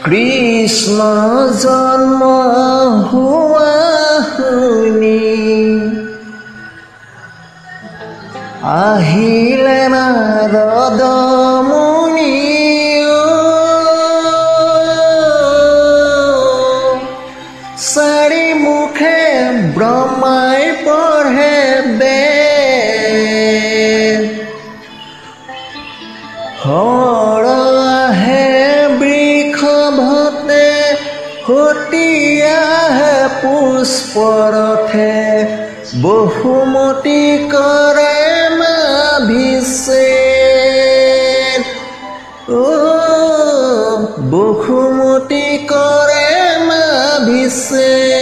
কৃষ্ণ জন্ম হোৱা শুনি আহিলে নাৰদ মুনি চাৰি মুখে ব্ৰহ্মাই পঢ়ে বেদ হৰ আহে বৃক্ষ ভতে হতিয়াহে পুষ্পৰথে বহুমতি কৰে নাভিষেক বহুমতি কৰে নাভিষেক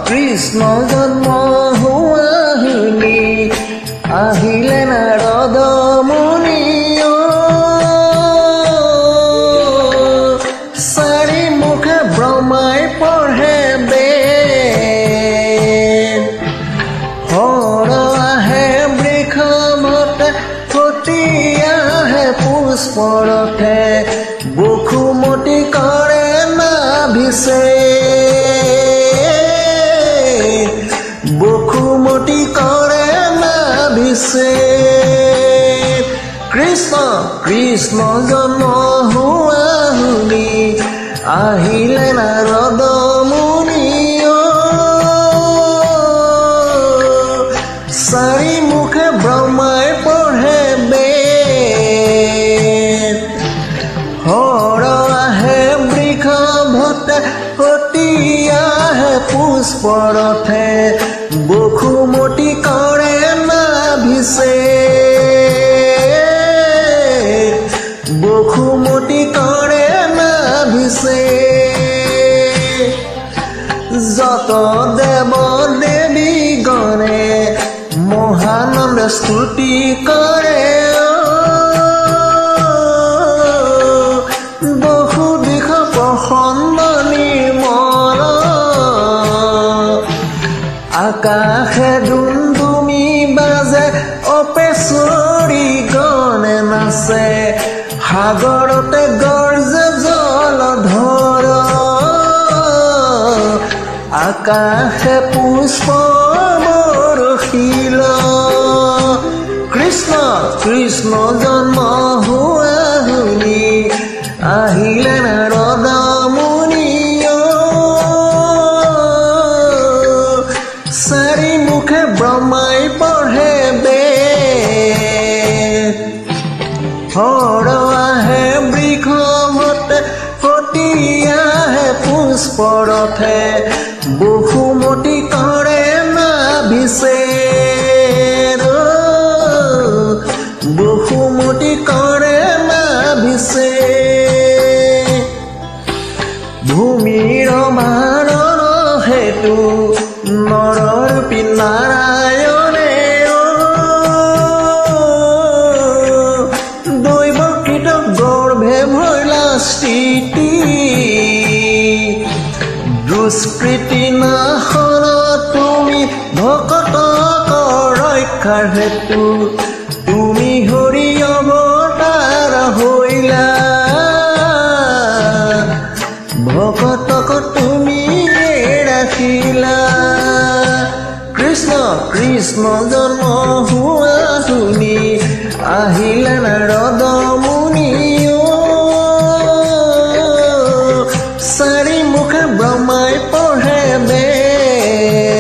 কৃষ্ণ জন্ম হোৱা শুনি আহিলে নাৰদ মুনি চাৰি মুখে ব্ৰহ্মাই পঢ়ে বেদ হৰ আহে বৃক্ষ ভতে হতিয়াহে পুষ্পৰথে বহুমতি কৰে নাভিষেক বহুমতি কৰে নাভিষেক কৃষ্ণ জন্ম হোৱা শুনি আহিলে নাৰদ মুনি চাৰি মুখে ব্ৰহ্মাই পঢ়ে বেদ হৰ আহে বৃক্ষ ভতে হতিয়াহে পুষ্পৰথে বহুমতি কৰে নাভিষেক বহুমতি কৰে নাভিষেক যত দেৱ দেৱী গণে মহানন্দ স্তুতি কৰে বহু দিশ প্ৰসন্ন নিৰ্মল আকাশে ডুমডুমি বাজে অপেশ্বৰী গণে নাচে সাগৰতে গৰ্জে জলধৰ আকাশে পুষ্প বৰষিল কৃষ্ণ জন্ম হোৱা শুনি আহিলে নাৰদ মুনি চাৰি মুখে ব্ৰহ্মাই পঢ়ে বেদ হৰ আহে বৃক্ষ ভতে হতিয়াহে পুষ্পৰথে বহুমতি কৰে নাভিষেক বহুমতি কৰে নাভিষেক ভূমিৰ মানৰ হেতু নৰৰূপী নাৰায়ণে দৈৱকৃত গৰ্ভে ভৈলা স্থিতি দুষ্কৃতি নাশন তুমি ভকতক ৰক্ষাৰ হেতু তুমি হৰি অৱতাৰ হৈলা ভকতক তুমি ৰাখিলা কৃষ্ণ কৃষ্ণ জন্ম হোৱা শুনি আহিলে নাৰদ মুনি চাৰি মুখে ব্ৰহ্মাই পঢ়ে বেদ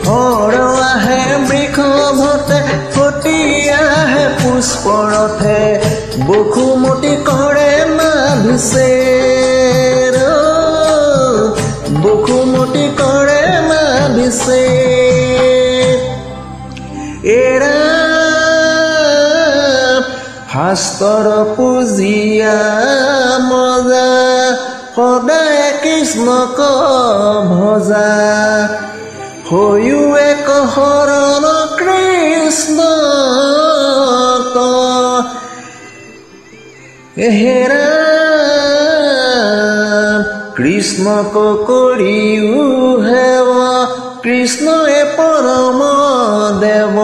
হৰ আহে বৃক্ষ ভতে ফটি আহে পুষ্পৰথে বসুমতী কৰে মাভিষেক বসুমতী কৰে মাভিষেক এৰা শাস্ত্ৰৰ পূজিয়া মজা সদায় কৃষ্ণক ভজা হৈও এক শৰণ কৃষ্ণ হেৰা কৃষ্ণক কৰিও হেৱা কৃষ্ণয়ে পৰম দেৱ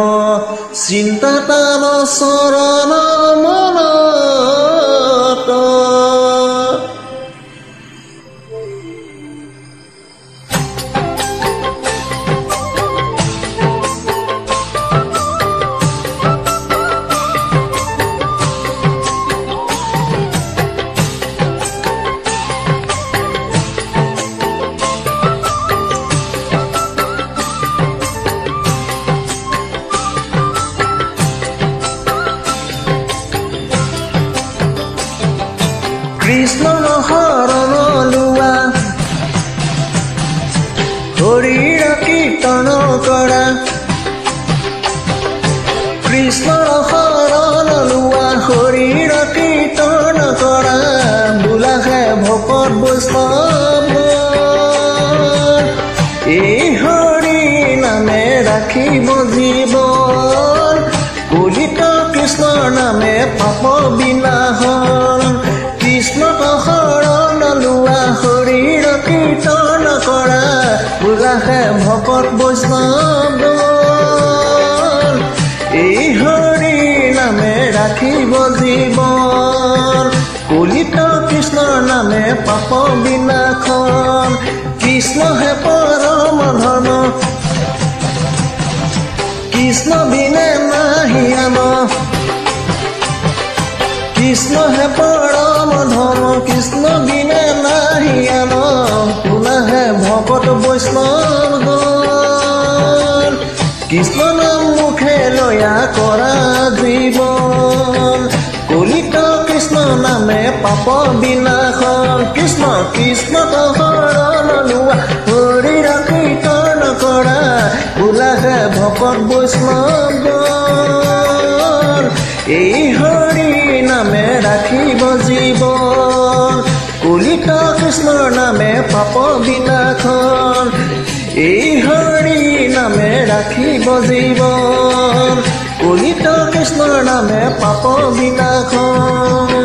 চিন্তা তাৰ চৰণ মনত কৃষ্ণৰ শৰণ লোৱা হৰিৰ কীৰ্তন কৰা কৃষ্ণৰ শৰণ লোৱা হৰিৰ কীৰ্তন কৰা বোলাহে ভকত বৈষ্ণৱ এই হৰি নামে ৰাখিব জীৱন কলিত কৃষ্ণৰ নামে পাপ বিনাশন কৃষ্ণক শৰণ লোৱা হৰিৰ কীৰ্তন কৰা বোলাহে ভকত বৈষ্ণৱ এই হৰি নামে ৰাখিব জীৱন কলিত কৃষ্ণৰ নামে পাপ বিনাশন কৃষ্ণহে পৰম ধৰ্ম কৃষ্ণ বিনে নাহি আন কৃষ্ণহে পৰম ধৰ্ম কৃষ্ণ বিনে নাহি আন শুনাহে ভকত বৈষ্ণৱ কৃষ্ণ নাম মুখে লয়া কৰা জীৱন কলিত কৃষ্ণ নামে পাপ বিনাশন কৃষ্ণ কৃষ্ণক শৰণ লোৱা হৰিৰ কীৰ্তন কৰা বোলাহে ভকত বৈষ্ণৱ এই হৰি নামে ৰাখিব জীৱন কলিত কৃষ্ণৰ নামে পাপ বিনাশন এই হৰি নামে ৰাখিব জীৱন কলিত কৃষ্ণৰ নামে পাপ বিনাশন